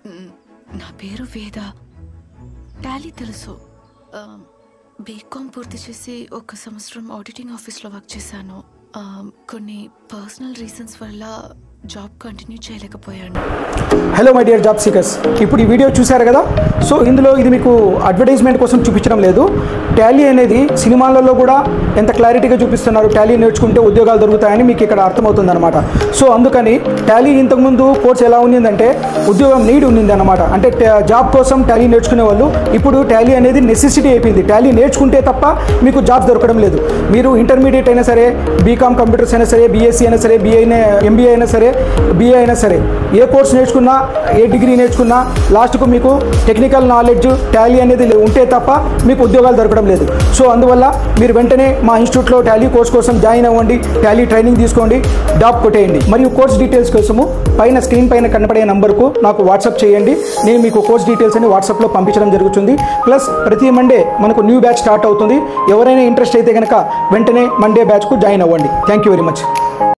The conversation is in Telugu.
నా పేరు వేద. టాలీ తెలుసు. బీకామ్ పూర్తి చేసి 1 సంవత్సరం ఆడిటింగ్ ఆఫీస్లో వర్క్ చేశాను. కొన్ని పర్సనల్ రీజన్స్ వల్ల జాబ్ కంటిన్యూ చేయలేకపోయాను. Hello my dear job seekers, ఇప్పుడు ఈ వీడియో చూశారు కదా. సో ఇందులో ఇది మీకు అడ్వర్టైజ్మెంట్ కోసం చూపించడం లేదు. టాలీ అనేది సినిమాలలో కూడా ఎంత క్లారిటీగా చూపిస్తున్నారు, టాలీ నేర్చుకుంటే ఉద్యోగాలు దొరుకుతాయని మీకు ఇక్కడ అర్థమవుతుంది అనమాట. సో అందుకని టాలీ ఇంతకుముందు కోర్స్ ఎలా ఉండిందంటే ఉద్యోగం నీడ్ ఉండింది అనమాట. అంటే జాబ్ కోసం టాలీ నేర్చుకునే వాళ్ళు ఇప్పుడు టాలీ అనేది నెసెసిటీ అయిపోయింది. టాలీ నేర్చుకుంటే తప్ప మీకు జాబ్ దొరకడం లేదు. మీరు ఇంటర్మీడియట్ అయినా సరే, బీకామ్ కంప్యూటర్స్ అయినా సరే, బీఎస్సీ అయినా సరే, ఎంబీఏ అయినా సరే, BA అయినా సరే, ఏ కోర్స్ నేర్చుకున్నా, ఏ డిగ్రీ నేర్చుకున్నా లాస్ట్కు మీకు టెక్నికల్ నాలెడ్జ్ టాలీ అనేది ఉంటే తప్ప మీకు ఉద్యోగాలు దొరకడం లేదు. సో అందువల్ల మీరు వెంటనే మా ఇన్స్టిట్యూట్లో టాలీ కోర్స్ కోసం జాయిన్ అవ్వండి, టాలీ ట్రైనింగ్ తీసుకోండి, జాబ్ కొట్టేయండి. మరియు కోర్స్ డీటెయిల్స్ కోసము స్క్రీన్ పైన కనపడే నంబర్కు నాకు వాట్సాప్ చేయండి. నేను మీకు కోర్స్ డీటెయిల్స్ అని వాట్సాప్లో పంపించడం జరుగుతుంది. ప్లస్ ప్రతి మండే మనకు న్యూ బ్యాచ్ స్టార్ట్ అవుతుంది. ఎవరైనా ఇంట్రెస్ట్ అయితే కనుక వెంటనే మండే బ్యాచ్కు జాయిన్ అవ్వండి. Thank you very much.